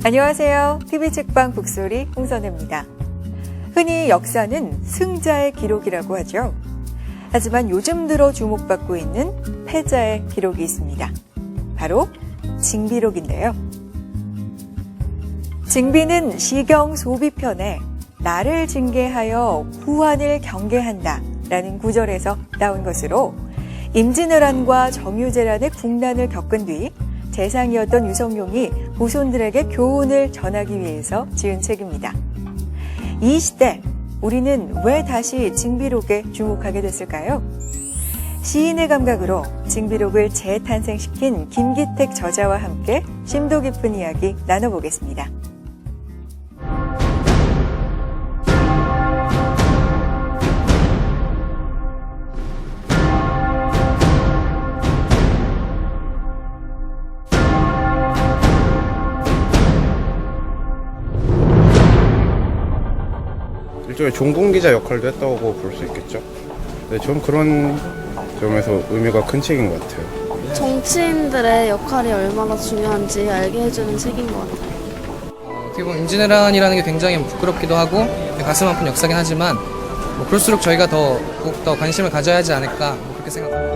안녕하세요. TV책방 북소리 홍선혜입니다. 흔히 역사는 승자의 기록이라고 하죠. 하지만 요즘 들어 주목받고 있는 패자의 기록이 있습니다. 바로 징비록인데요. 징비는 시경 소비편에 나를 징계하여 후한을 경계한다 라는 구절에서 나온 것으로 임진왜란과 정유재란의 국난을 겪은 뒤 재상이었던 유성룡이 후손들에게 교훈을 전하기 위해서 지은 책입니다. 이 시대 우리는 왜 다시 징비록에 주목하게 됐을까요? 시인의 감각으로 징비록을 재탄생시킨 김기택 저자와 함께 심도 깊은 이야기 나눠보겠습니다. 일종의 종군기자 역할도 했다고 볼 수 있겠죠. 네, 전 그런 점에서 의미가 큰 책인 것 같아요. 정치인들의 역할이 얼마나 중요한지 알게 해주는 책인 것 같아요. 어떻게 보면 임진왜란이라는 게 굉장히 부끄럽기도 하고 가슴 아픈 역사긴 하지만 그럴수록 저희가 더욱더 관심을 가져야 하지 않을까 그렇게 생각합니다.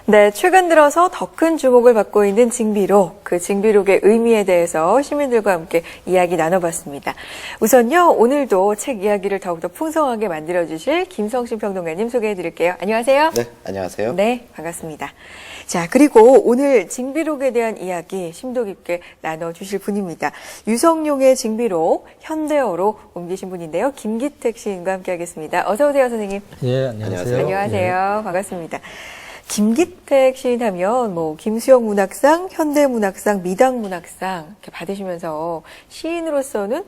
네, 최근 들어서 더 큰 주목을 받고 있는 징비록, 그 징비록의 의미에 대해서 시민들과 함께 이야기 나눠봤습니다. 우선요, 오늘도 책 이야기를 더욱더 풍성하게 만들어주실 김성신 평론가님 소개해드릴게요. 안녕하세요. 네, 안녕하세요. 네, 반갑습니다. 자, 그리고 오늘 징비록에 대한 이야기 심도 깊게 나눠주실 분입니다. 유성룡의 징비록 현대어로 옮기신 분인데요. 김기택 시인과 함께하겠습니다. 어서 오세요, 선생님. 예, 안녕하세요. 안녕하세요. 반갑습니다. 김기택 시인 하면 김수영 문학상, 현대문학상, 미당문학상 이렇게 받으시면서 시인으로서는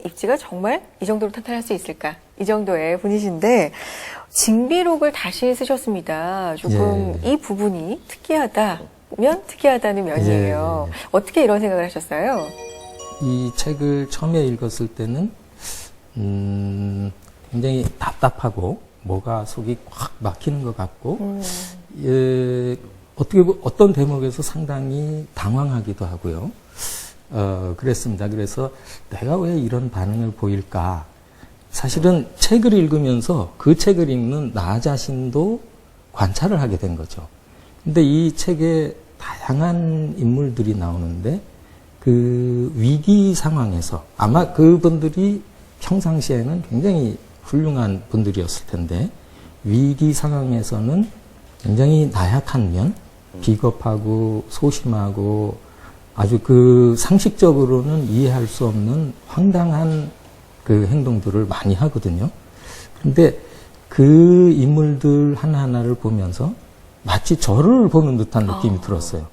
입지가 정말 이 정도로 탄탄할 수 있을까? 이 정도의 분이신데 징비록을 다시 쓰셨습니다. 조금 이 부분이 특이하다면 특이하다는 면이에요. 예. 어떻게 이런 생각을 하셨어요? 이 책을 처음에 읽었을 때는 굉장히 답답하고 뭐가 속이 꽉 막히는 것 같고 어떤 대목에서 상당히 당황하기도 하고요. 그랬습니다. 그래서 내가 왜 이런 반응을 보일까? 사실은 책을 읽으면서 그 책을 읽는 나 자신도 관찰을 하게 된 거죠. 근데 이 책에 다양한 인물들이 나오는데 그 위기 상황에서 아마 그분들이 평상시에는 굉장히 훌륭한 분들이었을 텐데 위기 상황에서는 굉장히 나약한 면, 비겁하고 소심하고 아주 그 상식적으로는 이해할 수 없는 황당한 그 행동들을 많이 하거든요. 그런데 그 인물들 하나하나를 보면서 마치 저를 보는 듯한 느낌이 들었어요.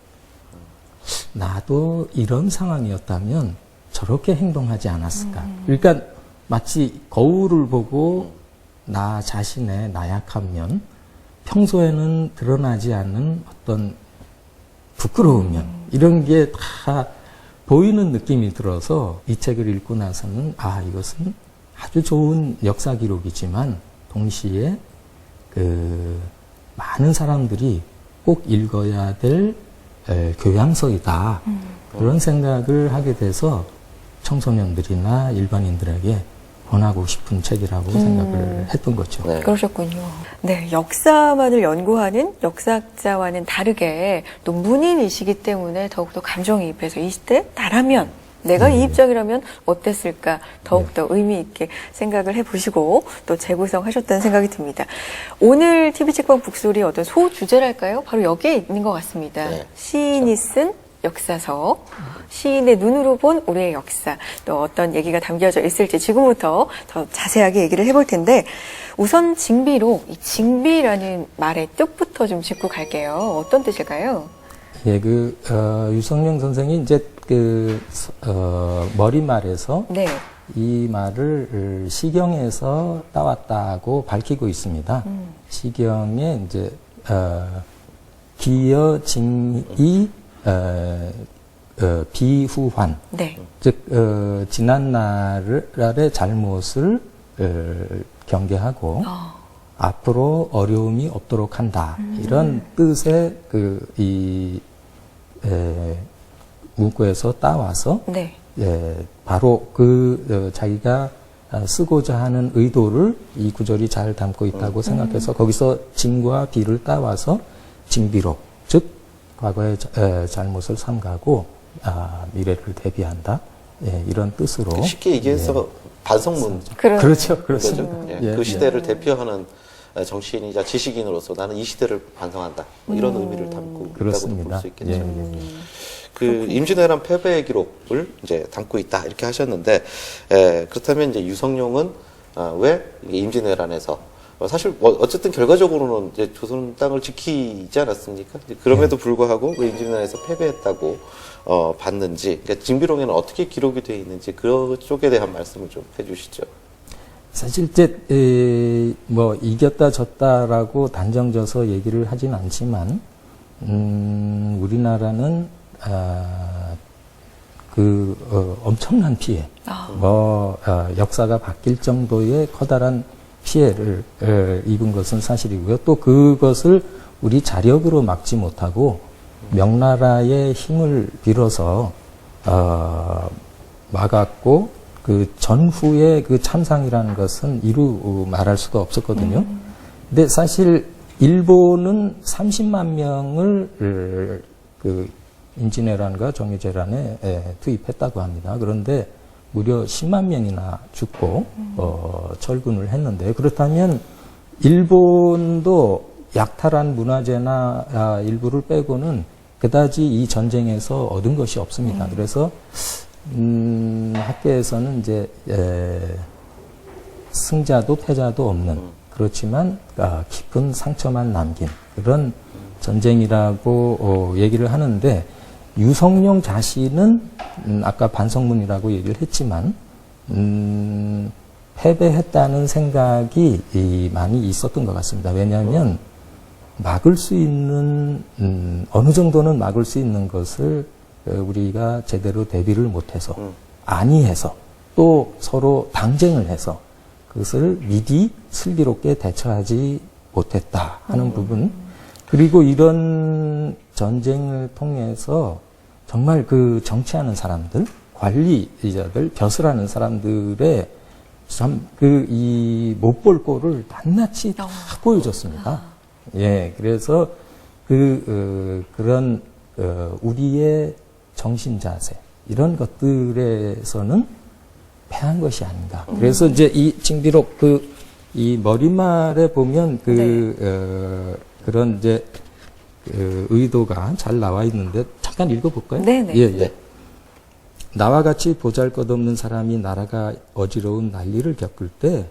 나도 이런 상황이었다면 저렇게 행동하지 않았을까. 그러니까 마치 거울을 보고 나 자신의 나약한 면, 평소에는 드러나지 않는 어떤 부끄러운 면, 이런 게 다 보이는 느낌이 들어서 이 책을 읽고 나서는 이것은 아주 좋은 역사 기록이지만 동시에 많은 사람들이 꼭 읽어야 될 교양서이다. 그런 생각을 하게 돼서 청소년들이나 일반인들에게 권하고 싶은 책이라고 생각을 했던 거죠. 네. 그러셨군요. 네, 역사만을 연구하는 역사학자와는 다르게 또 문인이시기 때문에 더욱더 감정이입해서 이 시대 나라면 내가 이 입장이라면 어땠을까 더욱더 의미 있게 생각을 해보시고 또 재구성하셨다는 생각이 듭니다. 오늘 TV책방 북소리 어떤 소주제랄까요? 바로 여기에 있는 것 같습니다. 네. 시인이 쓴 역사서, 시인의 눈으로 본 우리의 역사, 또 어떤 얘기가 담겨져 있을지 지금부터 더 자세하게 얘기를 해볼 텐데 우선 징비록, 이 징비라는 말의 뜻부터 좀 짚고 갈게요. 어떤 뜻일까요? 예, 유성룡 선생이 이제 머리말에서 네. 이 말을 시경에서 따왔다고 밝히고 있습니다. 시경에 이제 기여 징이 비후환, 네. 즉 지난 날의 잘못을 경계하고 앞으로 어려움이 없도록 한다. 이런 뜻의 문구에서 따와서 네. 바로 자기가 쓰고자 하는 의도를 이 구절이 잘 담고 있다고 생각해서 거기서 진과 비를 따와서 진비록, 즉 과거의 잘못을 삼가고 미래를 대비한다. 이런 뜻으로 쉽게 얘기해서 반성문 그렇죠, 거죠. 그렇습니다. 그 시대를 대표하는 정치인이자 지식인으로서 나는 이 시대를 반성한다. 뭐 이런 의미를 담고 있다고 볼 그렇습니다. 수 있겠죠. 그 임진왜란 패배의 기록을 이제 담고 있다 이렇게 하셨는데 그렇다면 이제 유성룡은 왜 임진왜란에서 사실 어쨌든 결과적으로는 이제 조선 땅을 지키지 않았습니까? 그럼에도 불구하고 그 임진왜란에서 패배했다고 봤는지, 그러니까 진비록에는 어떻게 기록이 되어 있는지 그쪽에 대한 말씀을 좀 해주시죠. 사실 이제 뭐 이겼다 졌다라고 단정져서 얘기를 하진 않지만 우리나라는 엄청난 피해, 역사가 바뀔 정도의 커다란 피해를 입은 것은 사실이고요. 또 그것을 우리 자력으로 막지 못하고 명나라의 힘을 빌어서 막았고 그 전후의 그 참상이라는 것은 이루 말할 수가 없었거든요. 근데 사실 일본은 30만 명을 그 임진왜란과 정유재란에 투입했다고 합니다. 그런데 무려 10만 명이나 죽고 철군을 했는데, 그렇다면 일본도 약탈한 문화재나 일부를 빼고는 그다지 이 전쟁에서 얻은 것이 없습니다. 그래서 학계에서는 이제 승자도 패자도 없는, 그렇지만 깊은 상처만 남긴 그런 전쟁이라고 얘기를 하는데, 유성룡 자신은 아까 반성문이라고 얘기를 했지만 패배했다는 생각이 많이 있었던 것 같습니다. 왜냐하면 막을 수 있는 어느 정도는 막을 수 있는 것을 우리가 제대로 대비를 못해서 안이해서 또 서로 당쟁을 해서 그것을 미리 슬기롭게 대처하지 못했다 하는 부분, 그리고 이런 전쟁을 통해서 정말 그 정치하는 사람들, 관리자들, 벼슬하는 사람들의 참 못 볼 꼴을 낱낱이 다 보여줬습니다. 예, 그래서 그런 우리의 정신 자세 이런 것들에서는 패한 것이 아닌가. 그래서 이제 이 징비록 이 머릿말에 보면 그런 이제 의도가 잘 나와 있는데 잠깐 읽어볼까요? 네네. 예. 나와 같이 보잘것없는 사람이 나라가 어지러운 난리를 겪을 때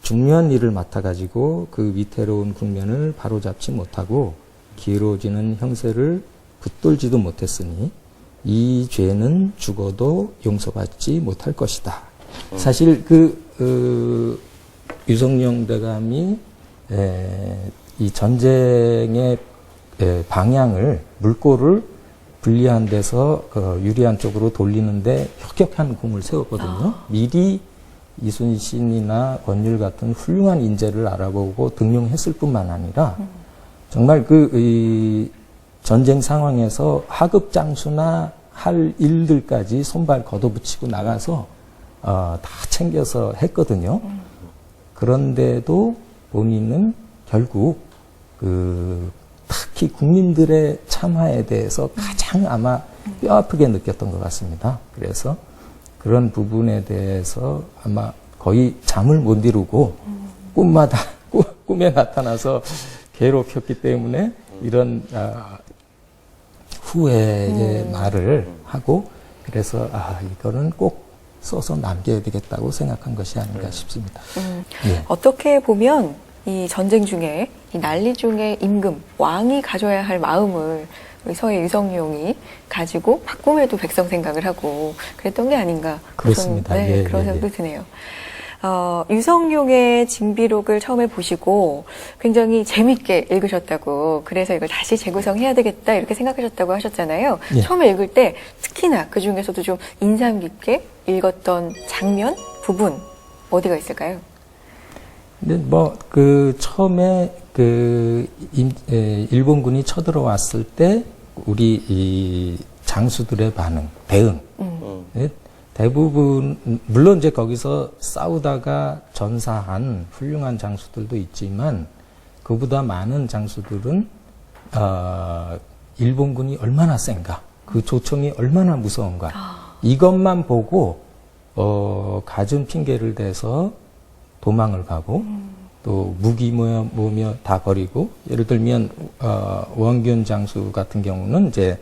중요한 일을 맡아가지고 그 위태로운 국면을 바로잡지 못하고 기울어지는 형세를 붙들지도 못했으니 이 죄는 죽어도 용서받지 못할 것이다. 사실 유성룡 대감이 이 전쟁의 방향을, 물꼬를 불리한 데서 유리한 쪽으로 돌리는데 혁혁한 공을 세웠거든요. 미리 이순신이나 권율 같은 훌륭한 인재를 알아보고 등용했을 뿐만 아니라 정말 이 전쟁 상황에서 하급장수나 할 일들까지 손발 걷어붙이고 나가서 다 챙겨서 했거든요. 그런데도 본인은 결국 특히 국민들의 참화에 대해서 가장 아마 뼈아프게 느꼈던 것 같습니다. 그래서 그런 부분에 대해서 아마 거의 잠을 못 이루고 꿈에 나타나서 괴롭혔기 때문에 이런 후회의 말을 하고, 그래서 이거는 꼭 써서 남겨야 되겠다고 생각한 것이 아닌가 싶습니다. 예. 어떻게 보면 이 전쟁 중에, 이 난리 중에 임금, 왕이 가져야 할 마음을 우리 서해 유성룡이 가지고 바꿈에도 백성 생각을 하고 그랬던 게 아닌가. 그렇습니다. 그런, 예, 그런 예, 생각도 예. 드네요. 유성룡의 징비록을 처음에 보시고 굉장히 재밌게 읽으셨다고, 그래서 이걸 다시 재구성해야 되겠다 이렇게 생각하셨다고 하셨잖아요. 예. 처음에 읽을 때 특히나 그 중에서도 좀 인상 깊게 읽었던 장면, 부분 어디가 있을까요? 근데 처음에 일본군이 쳐들어왔을 때 우리 이 장수들의 반응, 대응. 네, 대부분, 물론 이제 거기서 싸우다가 전사한 훌륭한 장수들도 있지만, 그보다 많은 장수들은, 일본군이 얼마나 센가, 그 조총이 얼마나 무서운가, 이것만 보고, 갖은 핑계를 대서 도망을 가고, 또 무기 뭐며 다 버리고, 예를 들면, 원균 장수 같은 경우는 이제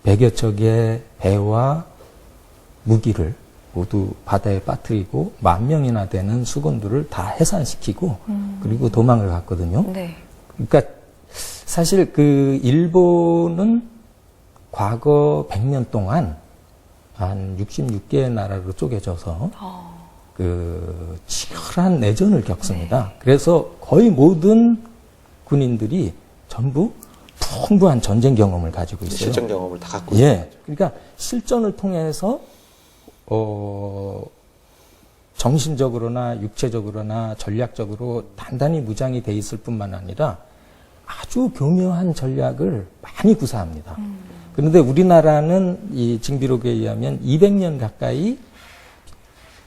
100여 척의 배와 무기를 모두 바다에 빠뜨리고 10,000명이나 되는 수군들을 다 해산시키고 그리고 도망을 갔거든요. 네. 그러니까 사실 그 일본은 과거 100년 동안 한 66개의 나라로 쪼개져서 그 치열한 내전을 겪습니다. 그래서 거의 모든 군인들이 전부 풍부한 전쟁 경험을 가지고 있어요. 실전 경험을 다 갖고 있어요. 예. 그러니까 실전을 통해서 정신적으로나 육체적으로나 전략적으로 단단히 무장이 돼 있을 뿐만 아니라 아주 교묘한 전략을 많이 구사합니다. 그런데 우리나라는 이 징비록에 의하면 200년 가까이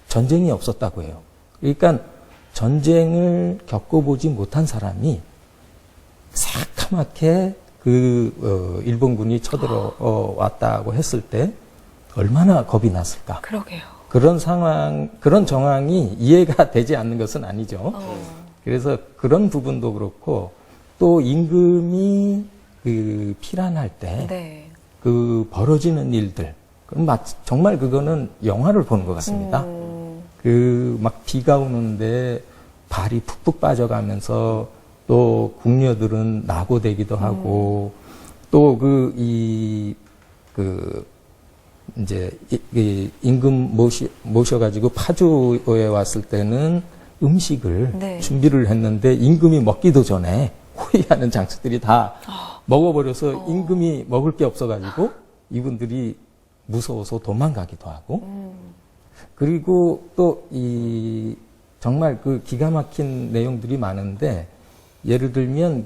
전쟁이 없었다고 해요. 그러니까 전쟁을 겪어보지 못한 사람이 새카맣게 일본군이 쳐들어왔다고 했을 때 얼마나 겁이 났을까. 그러게요. 그런 정황이 이해가 되지 않는 것은 아니죠. 그래서 그런 부분도 그렇고, 또 임금이 피란할 때, 네. 벌어지는 일들. 정말 그거는 영화를 보는 것 같습니다. 막 비가 오는데 발이 푹푹 빠져가면서 또 궁녀들은 낙오되기도 하고, 또 이제 임금 모셔가지고 파주에 왔을 때는 음식을 네. 준비를 했는데 임금이 먹기도 전에 호위하는 장수들이 다 먹어버려서 임금이 먹을 게 없어가지고 이분들이 무서워서 도망가기도 하고, 그리고 또 정말 기가 막힌 내용들이 많은데, 예를 들면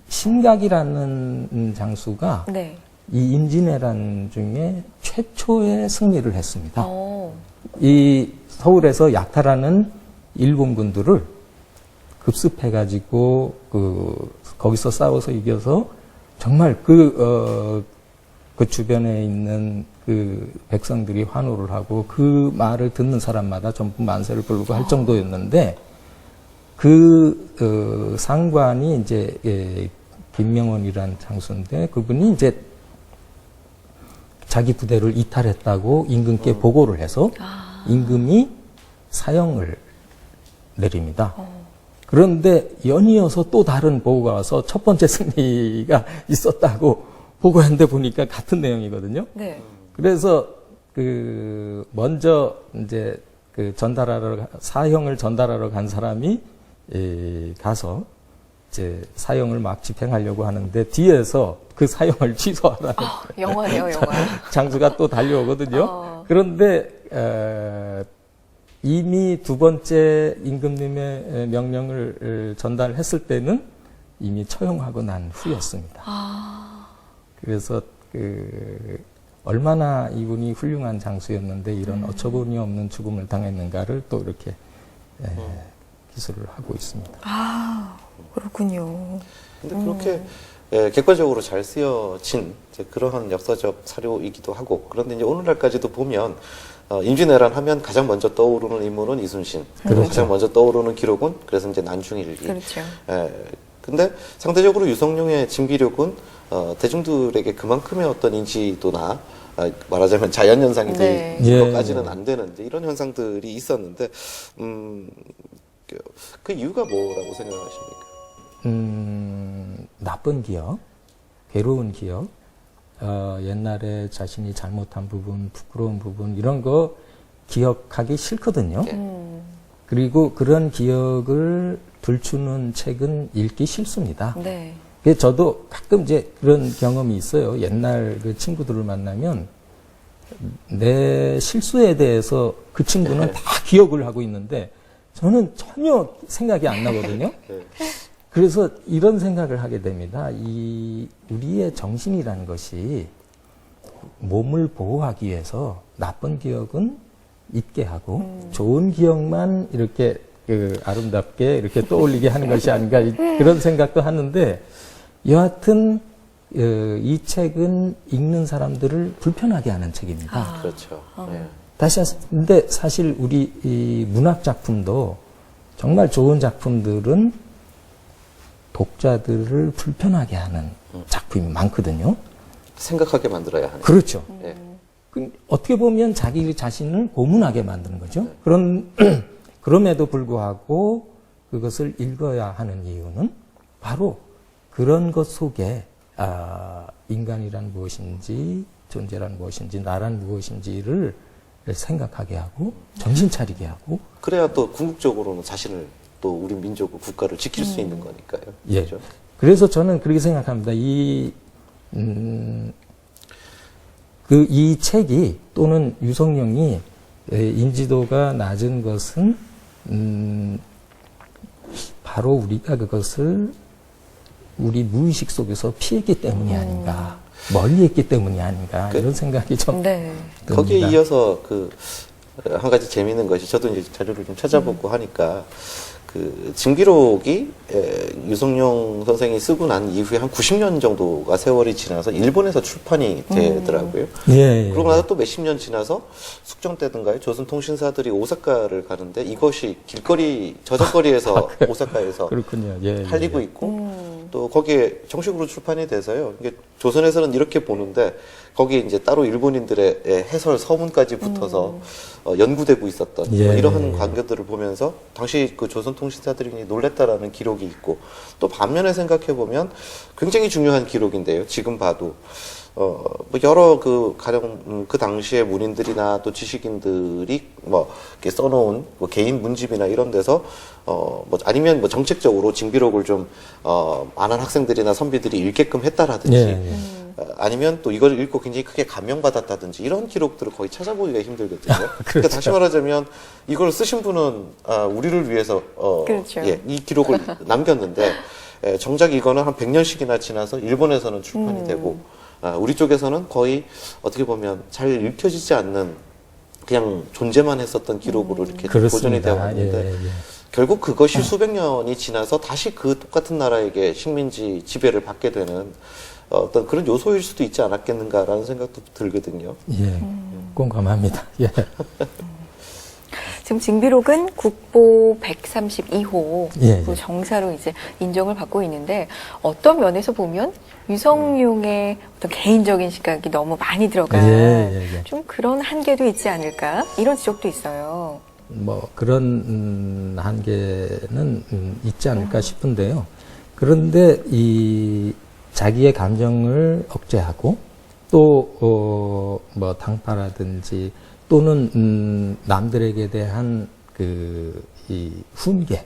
신각이라는 장수가 네. 이 임진왜란 중에 최초의 승리를 했습니다. 오. 이 서울에서 약탈하는 일본군들을 급습해가지고 거기서 싸워서 이겨서 정말 그 주변에 있는 백성들이 환호를 하고 그 말을 듣는 사람마다 전부 만세를 부르고 할 정도였는데, 상관이 이제 김명원이라는 장수인데, 그분이 이제 자기 부대를 이탈했다고 임금께 보고를 해서 임금이 사형을 내립니다. 그런데 연이어서 또 다른 보고가 와서 첫 번째 승리가 있었다고 보고했는데 보니까 같은 내용이거든요. 네. 그래서 먼저 이제 사형을 전달하러 간 사람이 가서 이제 사형을 막 집행하려고 하는데, 뒤에서 그 사형을 취소하라는 영화네요, 영화. 장수가 또 달려오거든요. 그런데 이미 두 번째 임금님의 명령을 전달했을 때는 이미 처형하고 난 후였습니다. 그래서 얼마나 이분이 훌륭한 장수였는데 이런 어처구니 없는 죽음을 당했는가를 또 이렇게 기술을 하고 있습니다. 그렇군요. 근데 그렇게 객관적으로 잘 쓰여진 그러한 역사적 사료이기도 하고, 그런데 이제 오늘날까지도 보면 임진왜란 하면 가장 먼저 떠오르는 인물은 이순신, 그리고 가장 먼저 떠오르는 기록은 그래서 이제 난중일기. 그렇죠. 근데 상대적으로 유성룡의 징비록은 대중들에게 그만큼의 어떤 인지도나 말하자면 자연현상이 네. 될 것까지는 안 되는 이제 이런 현상들이 있었는데, 그 이유가 뭐라고 생각하십니까? 나쁜 기억, 괴로운 기억, 옛날에 자신이 잘못한 부분, 부끄러운 부분, 이런 거 기억하기 싫거든요. 예. 그리고 그런 기억을 들추는 책은 읽기 싫습니다. 네. 그래서 저도 가끔 이제 그런 경험이 있어요. 옛날 그 친구들을 만나면 내 실수에 대해서 그 친구는 다 기억을 하고 있는데 저는 전혀 생각이 안 나거든요. 네. 그래서 이런 생각을 하게 됩니다. 이 우리의 정신이라는 것이 몸을 보호하기 위해서 나쁜 기억은 잊게 하고 좋은 기억만 이렇게 그 아름답게 이렇게 떠올리게 하는 것이 아닌가 그런 생각도 하는데 여하튼 이 책은 읽는 사람들을 불편하게 하는 책입니다. 그렇죠. 예. 근데 사실 우리 이 문학 작품도 정말 좋은 작품들은 독자들을 불편하게 하는 작품이 많거든요. 생각하게 만들어야 하는. 그렇죠. 예. 어떻게 보면 자기 자신을 고문하게 만드는 거죠. 그럼에도 불구하고 그것을 읽어야 하는 이유는 바로 그런 것 속에 인간이란 무엇인지, 존재란 무엇인지, 나란 무엇인지를 생각하게 하고 정신 차리게 하고 그래야 또 궁극적으로는 자신을 또 우리 민족을 국가를 지킬 수 있는 거니까요. 예. 그렇죠? 그래서 저는 그렇게 생각합니다. 이 책이 또는 유성룡이 인지도가 낮은 것은 바로 우리가 그것을 우리 무의식 속에서 피했기 때문이 아닌가, 멀리 했기 때문이 아닌가 이런 생각이 좀 네. 듭니다. 거기에 이어서 한 가지 재미있는 것이 저도 이제 자료를 좀 찾아보고 하니까 그 징비록이 유성룡 선생이 쓰고 난 이후에 한 90년 정도가 세월이 지나서 일본에서 출판이 되더라고요. 예. 그러고 나서 또 몇십 년 지나서 숙정 때든가요 조선 통신사들이 오사카를 가는데 이것이 길거리 저작거리에서 오사카에서 그렇군요. 예, 팔리고 예. 있고 또 거기에 정식으로 출판이 돼서요. 이게 조선에서는 이렇게 보는데 거기에 이제 따로 일본인들의 해설 서문까지 붙어서 연구되고 있었던 뭐 예. 이러한 관계들을 보면서 당시 그 조선 통신사들이 놀랬다라는 기록이 있고 또 반면에 생각해 보면 굉장히 중요한 기록인데요. 지금 봐도 뭐 여러 가령 그 당시에 문인들이나 또 지식인들이 뭐 이렇게 써놓은 뭐 개인 문집이나 이런 데서 뭐 아니면 뭐 정책적으로 징비록을 좀 많은 학생들이나 선비들이 읽게끔 했다라든지 예. 아니면 또 이걸 읽고 굉장히 크게 감명받았다든지 이런 기록들을 거의 찾아보기가 힘들거든요. 그렇죠. 그러니까 다시 말하자면 이걸 쓰신 분은 우리를 위해서 그렇죠. 이 기록을 남겼는데 정작 이거는 한 100년씩이나 지나서 일본에서는 출판이 되고 우리 쪽에서는 거의 어떻게 보면 잘 읽혀지지 않는 그냥 존재만 했었던 기록으로 이렇게 보존이 되어 왔는데 예. 결국 그것이 수백 년이 지나서 다시 그 똑같은 나라에게 식민지 지배를 받게 되는 어떤 그런 요소일 수도 있지 않았겠는가라는 생각도 들거든요. 예. 공감합니다. 예. 지금 징비록은 국보 132호 예, 그 예. 정사로 이제 인정을 받고 있는데 어떤 면에서 보면 유성룡의 어떤 개인적인 시각이 너무 많이 들어간 예. 좀 그런 한계도 있지 않을까 이런 지적도 있어요. 뭐 그런 한계는 있지 않을까 싶은데요. 그런데 이 자기의 감정을 억제하고 또 뭐 당파라든지 또는 남들에게 대한 이 훈계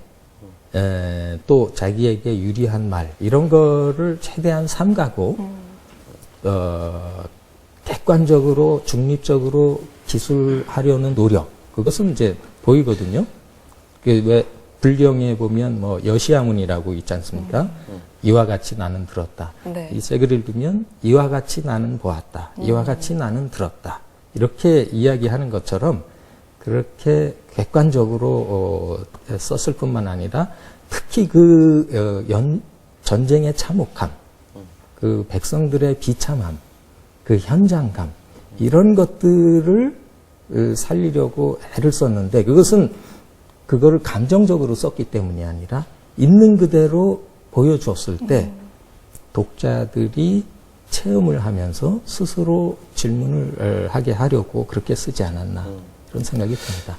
또 자기에게 유리한 말 이런 거를 최대한 삼가고 객관적으로 중립적으로 기술하려는 노력 그것은 이제 보이거든요. 왜 불경에 보면 뭐 여시야문이라고 있지 않습니까? 이와 같이 나는 들었다. 네. 이 책을 읽으면 이와 같이 나는 보았다. 이와 같이 나는 들었다. 이렇게 이야기하는 것처럼 그렇게 객관적으로 썼을 뿐만 아니라 특히 전쟁의 참혹함, 그 백성들의 비참함, 그 현장감 이런 것들을 살리려고 애를 썼는데 그거를 감정적으로 썼기 때문이 아니라 있는 그대로 보여주었을 때 독자들이 체험을 하면서 스스로 질문을 하게 하려고 그렇게 쓰지 않았나 그런 생각이 듭니다.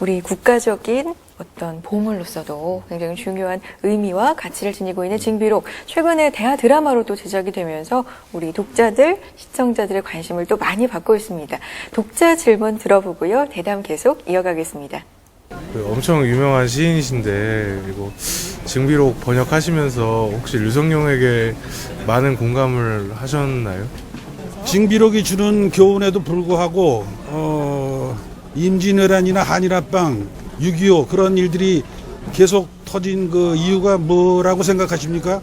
우리 국가적인 어떤 보물로서도 굉장히 중요한 의미와 가치를 지니고 있는 징비록. 최근에 대하 드라마로도 제작이 되면서 우리 독자들, 시청자들의 관심을 또 많이 받고 있습니다. 독자 질문 들어보고요. 대담 계속 이어가겠습니다. 엄청 유명한 시인이신데 그리고 징비록 번역하시면서 혹시 류성룡에게 많은 공감을 하셨나요? 징비록이 주는 교훈에도 불구하고 임진왜란이나 한일합방, 6.25 그런 일들이 계속 터진 그 이유가 뭐라고 생각하십니까?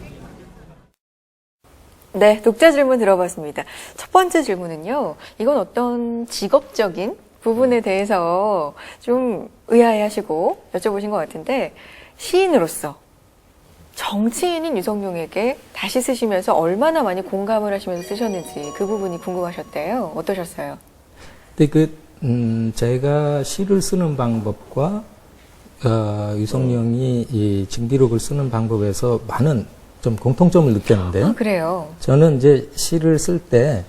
네, 독자 질문 들어봤습니다. 첫 번째 질문은요. 이건 어떤 직업적인 부분에 대해서 좀 의아해하시고 여쭤보신 것 같은데 시인으로서 정치인인 유성룡에게 다시 쓰시면서 얼마나 많이 공감을 하시면서 쓰셨는지 그 부분이 궁금하셨대요. 어떠셨어요? 근데 제가 시를 쓰는 방법과 유성룡이 이 징비록을 쓰는 방법에서 많은 좀 공통점을 느꼈는데요. 아, 그래요? 저는 이제 시를 쓸 때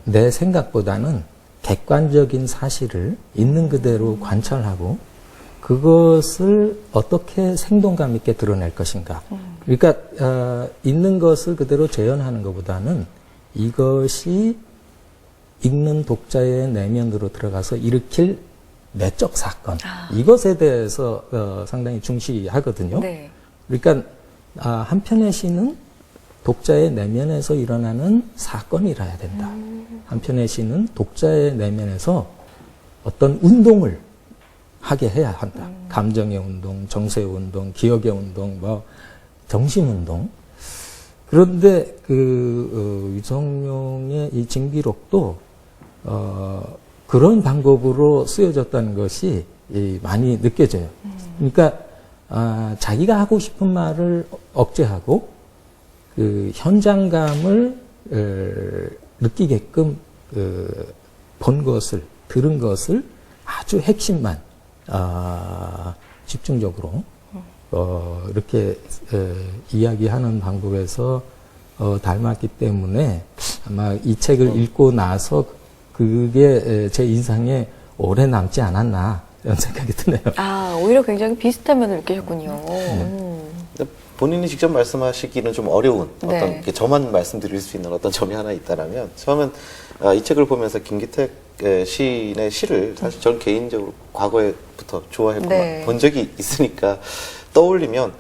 내 생각보다는 객관적인 사실을 있는 그대로 관찰하고 그것을 어떻게 생동감 있게 드러낼 것인가. 그러니까 있는 것을 그대로 재현하는 것보다는 이것이 읽는 독자의 내면으로 들어가서 일으킬 내적 사건, 이것에 대해서 상당히 중시하거든요. 네. 그러니까 한편의 시는 독자의 내면에서 일어나는 사건이라야 된다. 한편의 시는 독자의 내면에서 어떤 운동을 하게 해야 한다. 감정의 운동, 정서의 운동, 기억의 운동, 정신 운동. 그런데 유성룡의 이 징비록도 그런 방법으로 쓰여졌다는 것이 많이 느껴져요. 그러니까 자기가 하고 싶은 말을 억제하고 그 현장감을 느끼게끔 본 것을, 들은 것을 아주 핵심만 집중적으로 이렇게 이야기하는 방법에서 닮았기 때문에 아마 이 책을 읽고 나서 그게 제 인상에 오래 남지 않았나 이런 생각이 드네요. 아, 오히려 굉장히 비슷한 면을 느끼셨군요. 본인이 직접 말씀하시기는 좀 어려운 네. 어떤 이렇게 저만 말씀드릴 수 있는 어떤 점이 하나 있다라면 처음엔 이 책을 보면서 김기택 시인의 시를 사실 저는 개인적으로 과거에부터 좋아했고 네. 본 적이 있으니까 떠올리면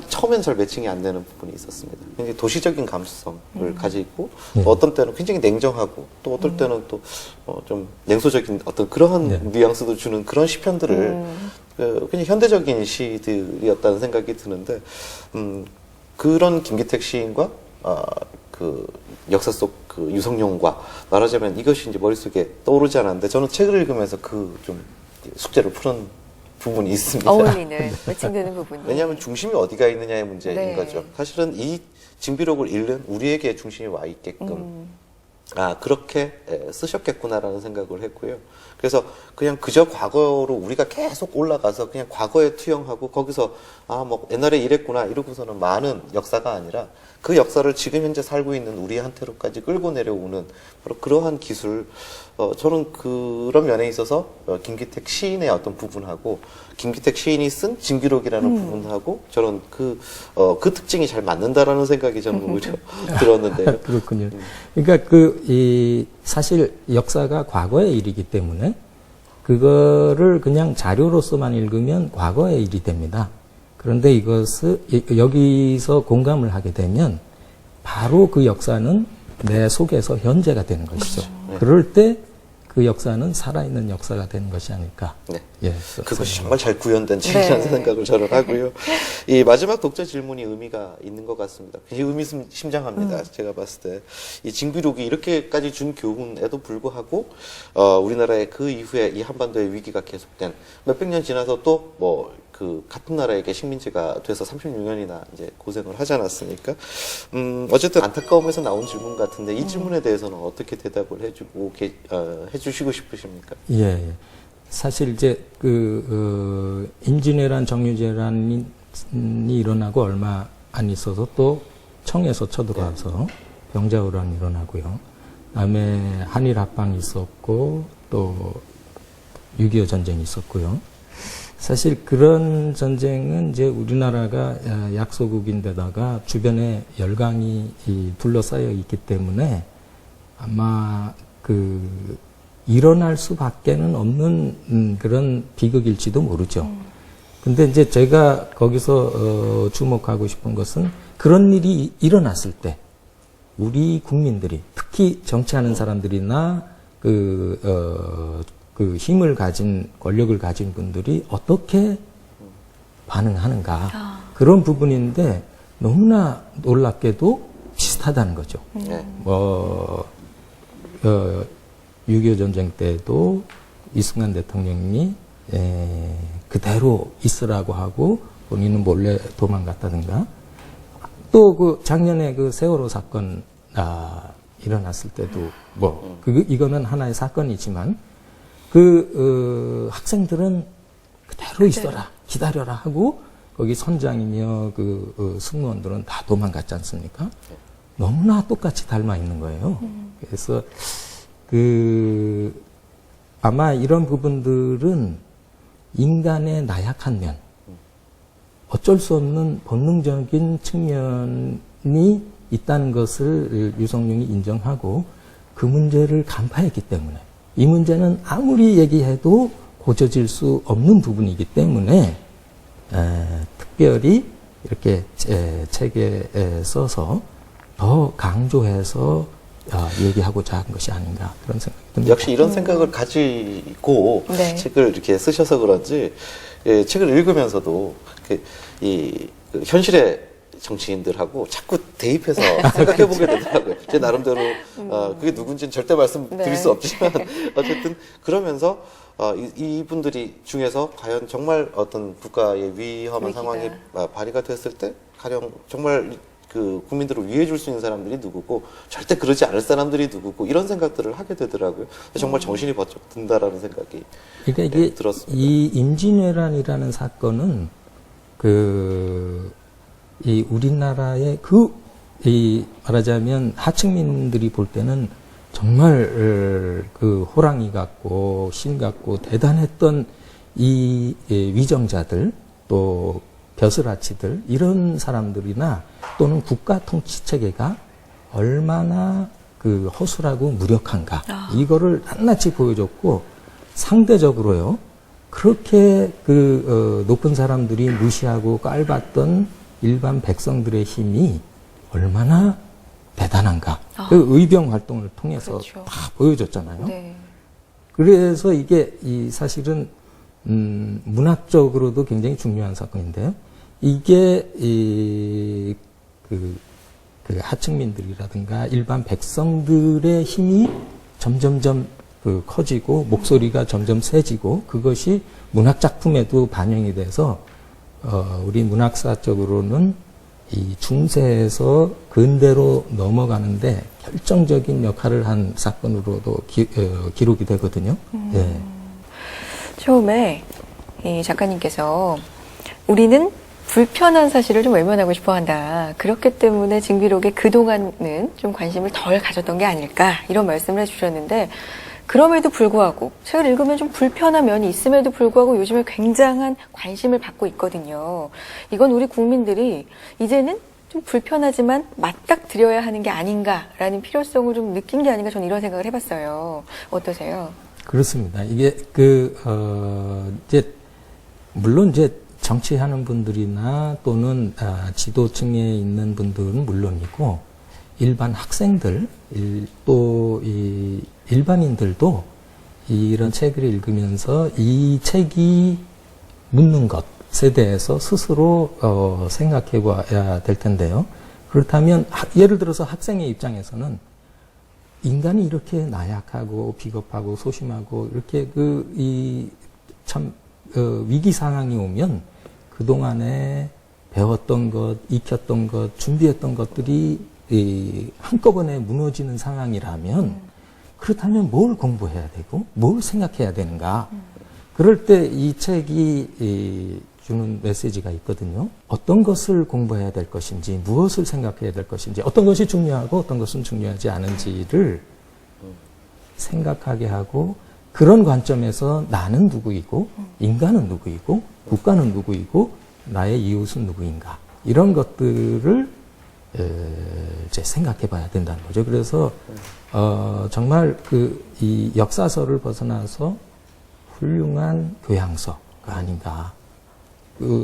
처음엔 잘 매칭이 안 되는 부분이 있었습니다. 굉장히 도시적인 감수성을 가지고 또 어떤 때는 굉장히 냉정하고 또 어떨 때는 또 좀 냉소적인 어떤 그러한 뉘앙스도 주는 그런 시편들을 그냥 현대적인 시들이었다는 생각이 드는데 그런 김기택 시인과 그 역사 속 그 유성룡과 말하자면 이것이 이제 머릿속에 떠오르지 않았는데 저는 책을 읽으면서 그 좀 숙제를 푸는 부분이 있습니다. 어울리는, 매칭되는 부분이. 왜냐하면 중심이 어디가 있느냐의 문제인 네. 거죠. 사실은 이 징비록을 읽는 우리에게 중심이 와 있게끔 그렇게 쓰셨겠구나라는 생각을 했고요. 그래서 그냥 그저 과거로 우리가 계속 올라가서 그냥 과거에 투영하고 거기서 뭐 옛날에 이랬구나 이러고서는 많은 역사가 아니라 그 역사를 지금 현재 살고 있는 우리한테로까지 끌고 내려오는 바로 그러한 기술, 저는 그런 면에 있어서 김기택 시인의 어떤 부분하고 김기택 시인이 쓴 징비록이라는 부분하고 저는 그 특징이 잘 맞는다라는 생각이 저는 오히려 들었는데요. 그렇군요. 그러니까 사실 역사가 과거의 일이기 때문에 그거를 그냥 자료로서만 읽으면 과거의 일이 됩니다. 그런데 이것을 여기서 공감을 하게 되면 바로 그 역사는 내 속에서 현재가 되는 것이죠. 네. 그럴 때 그 역사는 살아있는 역사가 되는 것이 아닐까. 네. 예, 그것이 정말 잘 구현된 책이라는 네. 생각을 저는 하고요. 이 마지막 독자 질문이 의미가 있는 것 같습니다. 굉장히 의미심장합니다. 제가 봤을 때. 이 징비록이 이렇게까지 준 교훈에도 불구하고, 우리나라의 그 이후에 이 한반도의 위기가 계속된 몇백 년 지나서 또 같은 나라에게 식민지가 돼서 36년이나 이제 고생을 하지 않았습니까? 어쨌든 안타까움에서 나온 질문 같은데 이 질문에 대해서는 어떻게 대답을 해주시고 싶으십니까? 예. 사실 이제 임진왜란, 정유재란이 일어나고 얼마 안 있어서 또 청에서 쳐들어와서 병자호란이 일어나고요. 그다음에 한일 합방이 있었고 또 6.25 전쟁이 있었고요. 사실 그런 전쟁은 이제 우리나라가 약소국인데다가 주변에 열강이 둘러싸여 있기 때문에 아마 일어날 수밖에는 없는 그런 비극일지도 모르죠. 근데 이제 제가 거기서 주목하고 싶은 것은 그런 일이 일어났을 때 우리 국민들이 특히 정치하는 사람들이나 힘을 가진 권력을 가진 분들이 어떻게 반응하는가 그런 부분인데 너무나 놀랍게도 비슷하다는 거죠. 6.25 전쟁 때도 이승만 대통령이 그대로 있으라고 하고 본인은 몰래 도망갔다든가 또 작년에 세월호 사건 일어났을 때도 이거는 하나의 사건이지만 학생들은 그대로 있어라 기다려라 하고 거기 선장이며 승무원들은 다 도망갔지 않습니까? 너무나 똑같이 닮아 있는 거예요. 그래서 아마 이런 부분들은 인간의 나약한 면, 어쩔 수 없는 본능적인 측면이 있다는 것을 유성룡이 인정하고 그 문제를 간파했기 때문에 이 문제는 아무리 얘기해도 고쳐질 수 없는 부분이기 때문에 특별히 이렇게 책에 써서 더 강조해서 얘기하고자 한 것이 아닌가 그런 생각이 듭니다. 역시 이런 생각을 가지고 네. 책을 이렇게 쓰셔서 그런지 책을 읽으면서도 그 현실의 정치인들하고 자꾸 대입해서 생각해보게 되더라고요. 제 나름대로 그게 누군지는 절대 말씀드릴 네. 수 없지만 어쨌든 그러면서 이분들이 중에서 과연 정말 어떤 국가의 위험한 위기가. 상황이 발휘가 됐을 때 가령 정말 국민들을 위해 줄 수 있는 사람들이 누구고 절대 그러지 않을 사람들이 누구고 이런 생각들을 하게 되더라고요. 정말 정신이 번쩍 든다라는 생각이 그러니까 이게 들었습니다. 이 임진왜란이라는 사건은 이 우리나라의 말하자면 하층민들이 볼 때는 정말 호랑이 같고 신 같고 대단했던 이 위정자들 또 벼슬아치들 이런 사람들이나 또는 국가 통치 체계가 얼마나 허술하고 무력한가 이거를 낱낱이 보여줬고 상대적으로요 그렇게 높은 사람들이 무시하고 깔봤던 일반 백성들의 힘이 얼마나 대단한가 의병 활동을 통해서 그렇죠. 다 보여줬잖아요. 네. 그래서 이게 사실은 문학적으로도 굉장히 중요한 사건인데요. 이게 하층민들이라든가 일반 백성들의 힘이 점점점 커지고 목소리가 점점 세지고 그것이 문학 작품에도 반영이 돼서 우리 문학사적으로는 이 중세에서 근대로 넘어가는데 결정적인 역할을 한 사건으로도 기록이 되거든요. 예. 처음에 이 작가님께서 우리는 불편한 사실을 좀 외면하고 싶어 한다. 그렇기 때문에 징비록에 그동안은 좀 관심을 덜 가졌던 게 아닐까 이런 말씀을 해주셨는데 그럼에도 불구하고 책을 읽으면 좀 불편한 면이 있음에도 불구하고 요즘에 굉장한 관심을 받고 있거든요. 이건 우리 국민들이 이제는 좀 불편하지만 맞닥뜨려야 하는 게 아닌가라는 필요성을 좀 느낀 게 아닌가 저는 이런 생각을 해봤어요. 어떠세요? 그렇습니다. 이게 물론 정치하는 분들이나 또는 지도층에 있는 분들은 물론이고 일반 학생들 또 일반인들도 이런 책을 읽으면서 이 책이 묻는 것에 대해서 스스로 생각해 봐야 될 텐데요. 그렇다면 예를 들어서 학생의 입장에서는 인간이 이렇게 나약하고 비겁하고 소심하고 이렇게 위기 상황이 오면 그동안에 배웠던 것, 익혔던 것, 준비했던 것들이 한꺼번에 무너지는 상황이라면 그렇다면 뭘 공부해야 되고 뭘 생각해야 되는가. 그럴 때 이 책이 주는 메시지가 있거든요. 어떤 것을 공부해야 될 것인지 무엇을 생각해야 될 것인지 어떤 것이 중요하고 어떤 것은 중요하지 않은지를 생각하게 하고 그런 관점에서 나는 누구이고 인간은 누구이고 국가는 누구이고 나의 이웃은 누구인가 이런 것들을 이제 생각해 봐야 된다는 거죠. 그래서 정말 이 역사서를 벗어나서 훌륭한 교양서가 아닌가.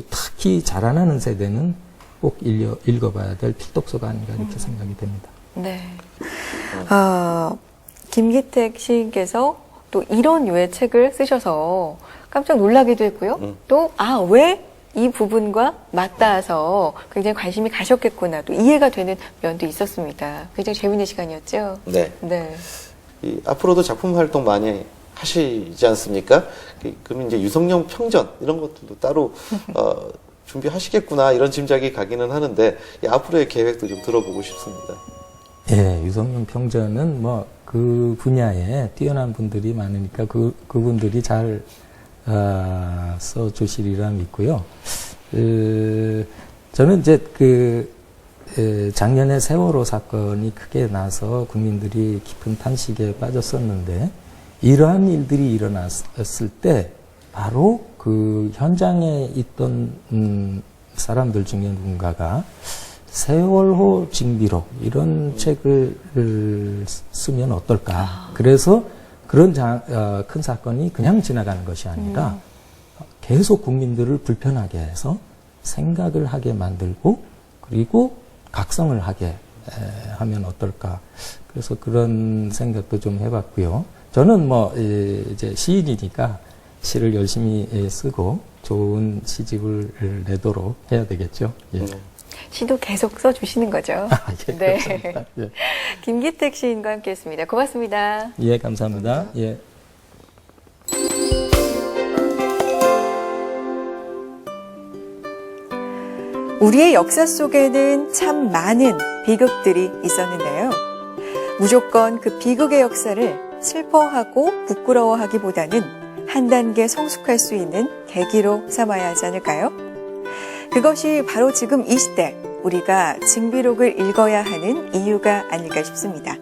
특히 자라나는 세대는 꼭 읽어봐야 될 필독서가 아닌가 이렇게 생각이 됩니다. 네. 김기택 시인께서 또 이런 류의 책을 쓰셔서 깜짝 놀라기도 했고요. 또, 왜 이 부분과 맞닿아서 굉장히 관심이 가셨겠구나. 또 이해가 되는 면도 있었습니다. 굉장히 재밌는 시간이었죠? 네. 네. 앞으로도 작품 활동 많이 하시지 않습니까? 그러면 이제 유성룡 평전 이런 것들도 따로 준비하시겠구나 이런 짐작이 가기는 하는데 앞으로의 계획도 좀 들어보고 싶습니다. 예, 유성룡 평전은 뭐 그 분야에 뛰어난 분들이 많으니까 그분들이 잘 써주시리라 믿고요. 저는 이제 작년에 세월호 사건이 크게 나서 국민들이 깊은 탄식에 빠졌었는데 이러한 일들이 일어났을 때 바로 그 현장에 있던 사람들 중에 누군가가 세월호 징비록 이런 책을 쓰면 어떨까. 그래서 그런 큰 사건이 그냥 지나가는 것이 아니라 계속 국민들을 불편하게 해서 생각을 하게 만들고 그리고 각성을 하게 하면 어떨까. 그래서 그런 생각도 좀 해봤고요. 저는 이제 시인이니까 시를 열심히 쓰고 좋은 시집을 내도록 해야 되겠죠. 예. 시도 계속 써주시는 거죠. 예, 네. 감사합니다. 예. 김기택 시인과 함께했습니다. 고맙습니다. 예, 감사합니다. 예. 우리의 역사 속에는 참 많은 비극들이 있었는데요. 무조건 그 비극의 역사를 슬퍼하고 부끄러워하기보다는 한 단계 성숙할 수 있는 계기로 삼아야 하지 않을까요? 그것이 바로 지금 이 시대 우리가 징비록을 읽어야 하는 이유가 아닐까 싶습니다.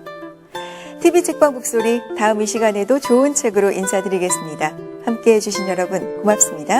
TV 책방 북소리 다음 이 시간에도 좋은 책으로 인사드리겠습니다. 함께해 주신 여러분 고맙습니다.